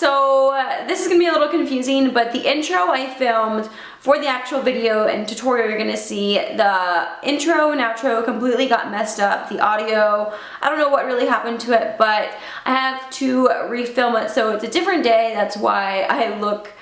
So this is gonna be a little confusing, but the intro I filmed for the actual video and tutorial you're gonna see, the intro and outro completely got messed up. The audio, I don't know what really happened to it, but I have to refilm it, so it's a different day. That's why I look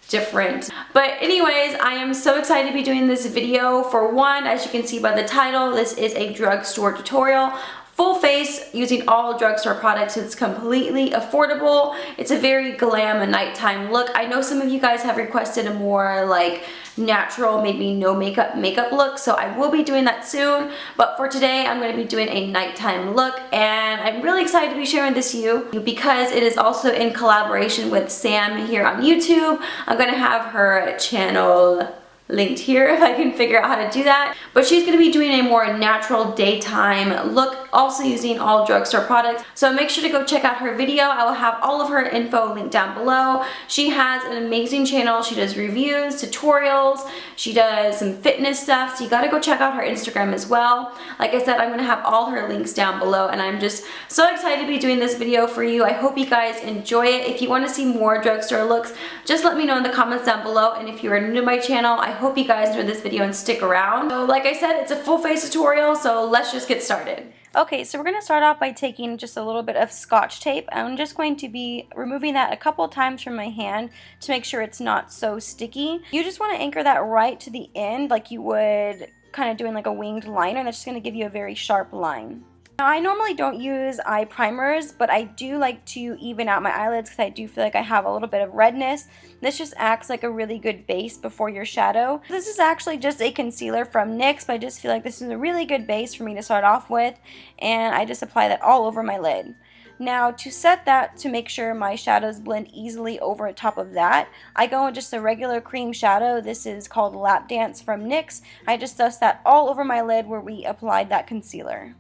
different. But anyways, I am so excited to be doing this video. For one, as you can see by the title, this is a drugstore tutorial. Full face using all drugstore products. It's completely affordable. It's a very glam and nighttime look. I know some of you guys have requested a more like natural, maybe no makeup look, so I will be doing that soon. But for today, I'm going to be doing a nighttime look, and I'm really excited to be sharing this with you because it is also in collaboration with Sam here on YouTube. I'm going to have her channel linked here if I can figure out how to do that. But she's going to be doing a more natural daytime look, also using all drugstore products. So make sure to go check out her video. I will have all of her info linked down below. She has an amazing channel. She does reviews, tutorials, she does some fitness stuff, so you got to go check out her Instagram as well. Like I said, I'm going to have all her links down below, and I'm just so excited to be doing this video for you. I hope you guys enjoy it. If you want to see more drugstore looks, just let me know in the comments down below, and if you are new to my channel, I hope you guys enjoy this video and stick around. So like I said, it's a full face tutorial, so let's just get started. Okay, so we're going to start off by taking just a little bit of Scotch tape. I'm just going to be removing that a couple times from my hand to make sure it's not so sticky. You just want to anchor that right to the end like you would kind of doing like a winged liner. That's just going to give you a very sharp line. Now, I normally don't use eye primers, but I do like to even out my eyelids because I do feel like I have a little bit of redness. This just acts like a really good base before your shadow. This is actually just a concealer from NYX, but I just feel like this is a really good base for me to start off with, and I just apply that all over my lid. Now, to set that to make sure my shadows blend easily over top of that, I go in just a regular cream shadow. This is called Lap Dance from NYX. I just dust that all over my lid where we applied that concealer.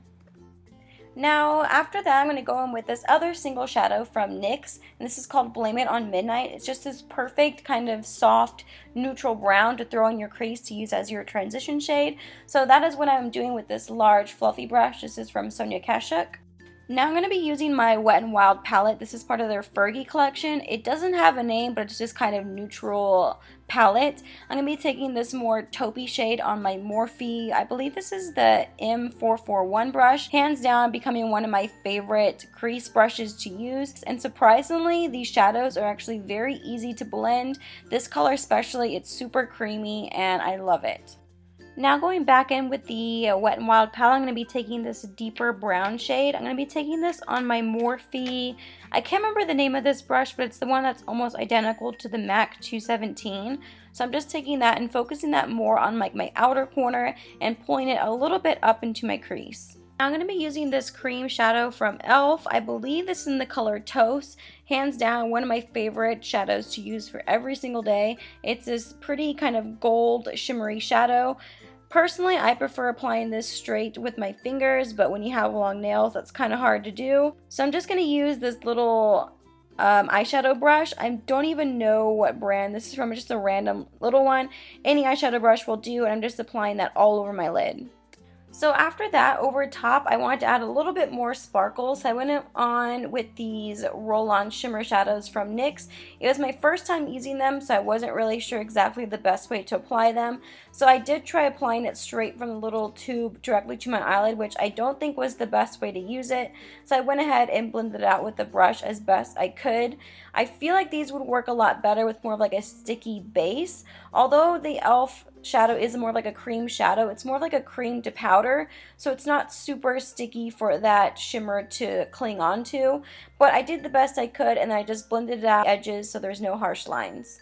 Now, after that, I'm going to go in with this other single shadow from NYX, and this is called Blame It on Midnight. It's just this perfect kind of soft, neutral brown to throw in your crease to use as your transition shade. So that is what I'm doing with this large, fluffy brush. This is from Sonia Kashuk. Now I'm going to be using my Wet n Wild palette. This is part of their Fergie collection. It doesn't have a name, but it's just kind of neutral palette. I'm going to be taking this more taupey shade on my Morphe. I believe this is the M441 brush. Hands down, becoming one of my favorite crease brushes to use. And surprisingly, these shadows are actually very easy to blend. This color especially, it's super creamy and I love it. Now going back in with the Wet n Wild palette, I'm going to be taking this deeper brown shade. I'm going to be taking this on my Morphe. I can't remember the name of this brush, but it's the one that's almost identical to the MAC 217. So I'm just taking that and focusing that more on like my outer corner and pulling it a little bit up into my crease. Now I'm going to be using this cream shadow from e.l.f. I believe this is in the color Toast. Hands down, one of my favorite shadows to use for every single day. It's this pretty kind of gold shimmery shadow. Personally, I prefer applying this straight with my fingers, but when you have long nails, that's kind of hard to do. So I'm just going to use this little eyeshadow brush. I don't even know what brand this is from. It's just a random little one. Any eyeshadow brush will do, and I'm just applying that all over my lid. So after that, over top, I wanted to add a little bit more sparkle, so I went on with these roll-on shimmer shadows from NYX. It was my first time using them, so I wasn't really sure exactly the best way to apply them. So I did try applying it straight from the little tube directly to my eyelid, which I don't think was the best way to use it. So I went ahead and blended it out with the brush as best I could. I feel like these would work a lot better with more of like a sticky base. Although the e.l.f. shadow is more like a cream shadow, it's more like a cream to powder, so it's not super sticky for that shimmer to cling on to. But I did the best I could, and I just blended it out edges so there's no harsh lines.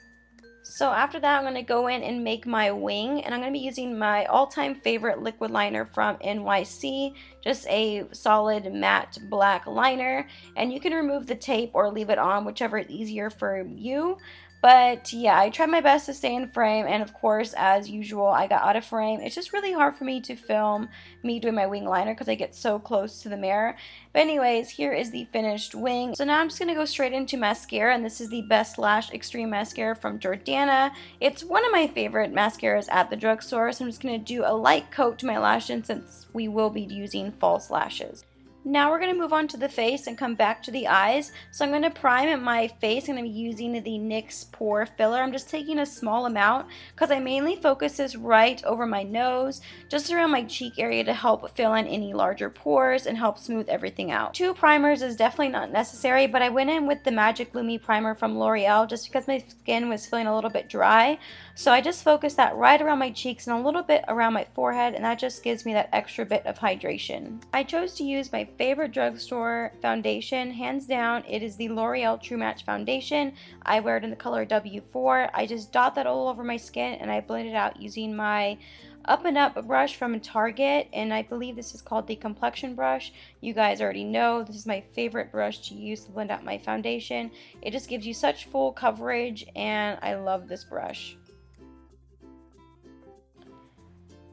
So after that, I'm going to go in and make my wing, and I'm going to be using my all-time favorite liquid liner from NYC, just a solid matte black liner, and you can remove the tape or leave it on, whichever is easier for you. But yeah, I tried my best to stay in frame, and of course, as usual, I got out of frame. It's just really hard for me to film me doing my wing liner because I get so close to the mirror. But anyways, here is the finished wing. So now I'm just going to go straight into mascara, and this is the Best Lash Extreme Mascara from Jordana. It's one of my favorite mascaras at the drugstore, so I'm just going to do a light coat to my lashes since we will be using false lashes. Now we're going to move on to the face and come back to the eyes. So I'm going to prime my face. I'm going to be using the NYX Pore Filler. I'm just taking a small amount because I mainly focus this right over my nose, just around my cheek area to help fill in any larger pores and help smooth everything out. 2 primers is definitely not necessary, but I went in with the Magic Lumi primer from L'Oreal just because my skin was feeling a little bit dry. So I just focused that right around my cheeks and a little bit around my forehead, and that just gives me that extra bit of hydration. I chose to use my favorite drugstore foundation, hands down. It is the L'Oreal True Match foundation. I wear it in the color W4. I just dot that all over my skin and I blend it out using my Up and Up brush from Target, and I believe this is called the complexion brush. You guys already know this is my favorite brush to use to blend out my foundation. It just gives you such full coverage and I love this brush.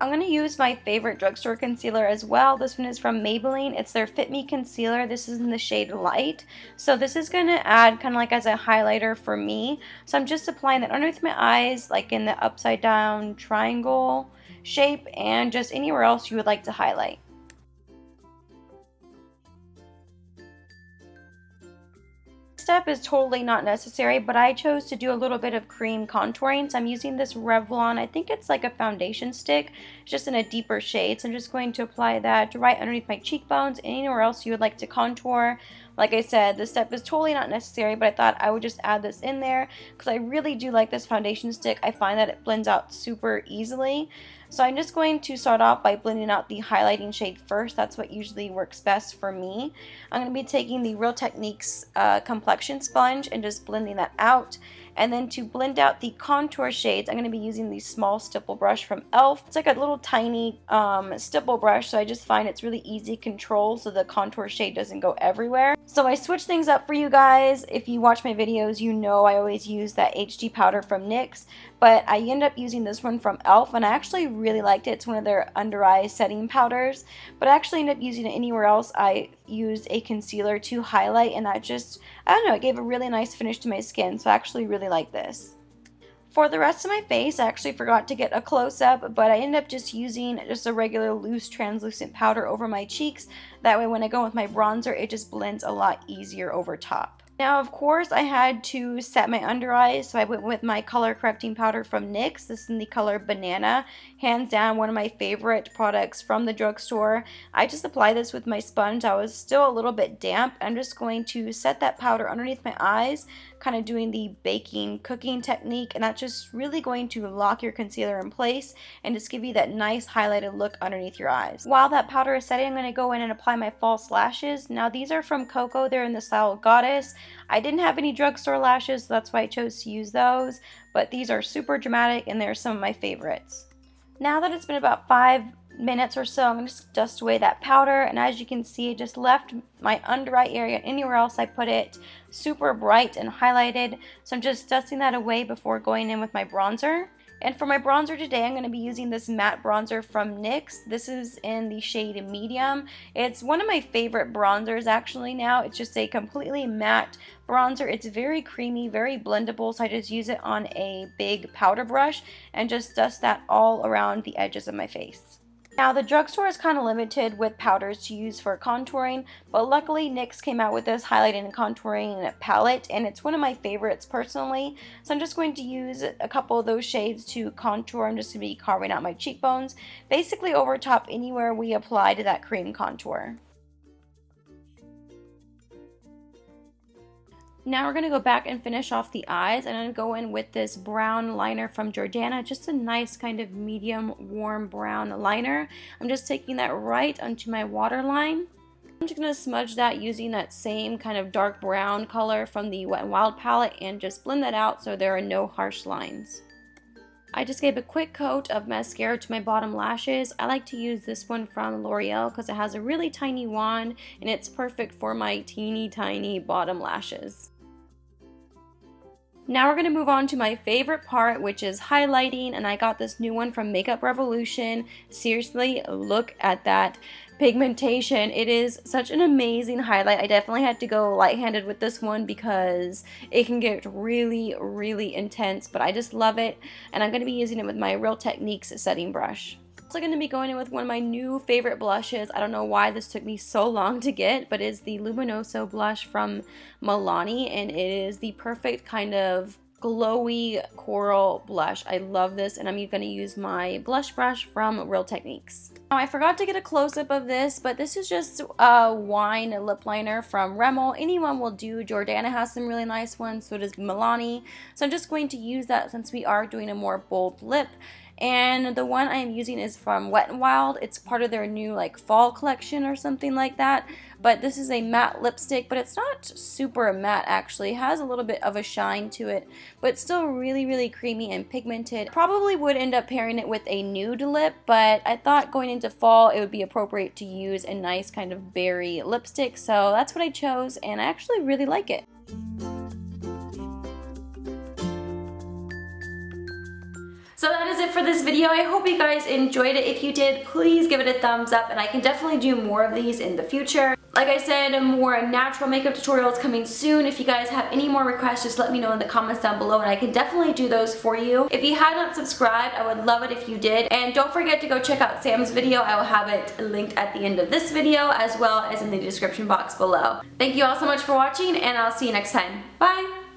I'm going to use my favorite drugstore concealer as well. This one is from Maybelline. It's their Fit Me Concealer. This is in the shade Light. So this is going to add kind of like as a highlighter for me. So I'm just applying that underneath my eyes, like in the upside down triangle shape, and just anywhere else you would like to highlight. Step is totally not necessary, but I chose to do a little bit of cream contouring. So I'm using this Revlon, I think it's like a foundation stick, just in a deeper shade. So I'm just going to apply that right underneath my cheekbones and anywhere else you would like to contour. Like I said, this step is totally not necessary, but I thought I would just add this in there because I really do like this foundation stick. I find that it blends out super easily. So I'm just going to start off by blending out the highlighting shade first. That's what usually works best for me. I'm going to be taking the Real Techniques complexion sponge and just blending that out. And then to blend out the contour shades, I'm going to be using the small stipple brush from e.l.f. It's like a little tiny stipple brush, so I just find it's really easy to control so the contour shade doesn't go everywhere. So I switched things up for you guys. If you watch my videos, you know I always use that HD powder from NYX, but I ended up using this one from e.l.f. and I actually really liked it. It's one of their under eye setting powders, but I actually ended up using it anywhere else. I used a concealer to highlight, and that just, I don't know, it gave a really nice finish to my skin, so I actually really like this. For the rest of my face, I actually forgot to get a close-up, but I ended up just using just a regular loose translucent powder over my cheeks. That way when I go with my bronzer, it just blends a lot easier over top. Now, of course, I had to set my under eyes, so I went with my color correcting powder from NYX. This is in the color Banana. Hands down, one of my favorite products from the drugstore. I just applied this with my sponge. I was still a little bit damp. I'm just going to set that powder underneath my eyes, kind of doing the baking cooking technique, and that's just really going to lock your concealer in place and just give you that nice highlighted look underneath your eyes. While that powder is setting, I'm going to go in and apply my false lashes. Now these are from Coco. They're in the style Goddess. I didn't have any drugstore lashes, so that's why I chose to use those, but these are super dramatic and they're some of my favorites. Now that it's been about 5 minutes or so, I'm going to dust away that powder, and as you can see, it just left my under eye area. Anywhere else I put it super bright and highlighted, so I'm just dusting that away before going in with my bronzer. And for my bronzer today, I'm going to be using this matte bronzer from NYX. This is in the shade Medium. It's one of my favorite bronzers actually now. It's just a completely matte bronzer. It's very creamy, very blendable, so I just use it on a big powder brush and just dust that all around the edges of my face. Now the drugstore is kind of limited with powders to use for contouring, but luckily NYX came out with this highlighting and contouring palette, and it's one of my favorites personally. So I'm just going to use a couple of those shades to contour. I'm just going to be carving out my cheekbones, basically over top anywhere we applied that cream contour. Now we're going to go back and finish off the eyes, and I'm going to go in with this brown liner from Jordana, just a nice kind of medium warm brown liner. I'm just taking that right onto my waterline. I'm just going to smudge that using that same kind of dark brown color from the Wet n Wild palette and just blend that out so there are no harsh lines. I just gave a quick coat of mascara to my bottom lashes. I like to use this one from L'Oreal because it has a really tiny wand and it's perfect for my teeny tiny bottom lashes. Now we're going to move on to my favorite part, which is highlighting, and I got this new one from Makeup Revolution. Seriously, look at that pigmentation. It is such an amazing highlight. I definitely had to go light-handed with this one because it can get really, really intense, but I just love it, and I'm going to be using it with my Real Techniques setting brush. Also going to be going in with one of my new favorite blushes. I don't know why this took me so long to get, but it's the Luminoso blush from Milani, and it is the perfect kind of glowy coral blush. I love this, and I'm going to use my blush brush from Real Techniques. Now, I forgot to get a close-up of this, but this is just a wine lip liner from Rimmel. Anyone will do. Jordana has some really nice ones, so does Milani. So I'm just going to use that since we are doing a more bold lip. And the one I am using is from Wet n Wild. It's part of their new like fall collection or something like that. But this is a matte lipstick, but it's not super matte actually. It has a little bit of a shine to it, but it's still really, really creamy and pigmented. Probably would end up pairing it with a nude lip, but I thought going into fall it would be appropriate to use a nice kind of berry lipstick. So that's what I chose, and I actually really like it. So that is it for this video. I hope you guys enjoyed it. If you did, please give it a thumbs up, and I can definitely do more of these in the future. Like I said, more natural makeup tutorials coming soon. If you guys have any more requests, just let me know in the comments down below, and I can definitely do those for you. If you have not subscribed, I would love it if you did. And don't forget to go check out Sam's video. I will have it linked at the end of this video, as well as in the description box below. Thank you all so much for watching, and I'll see you next time. Bye!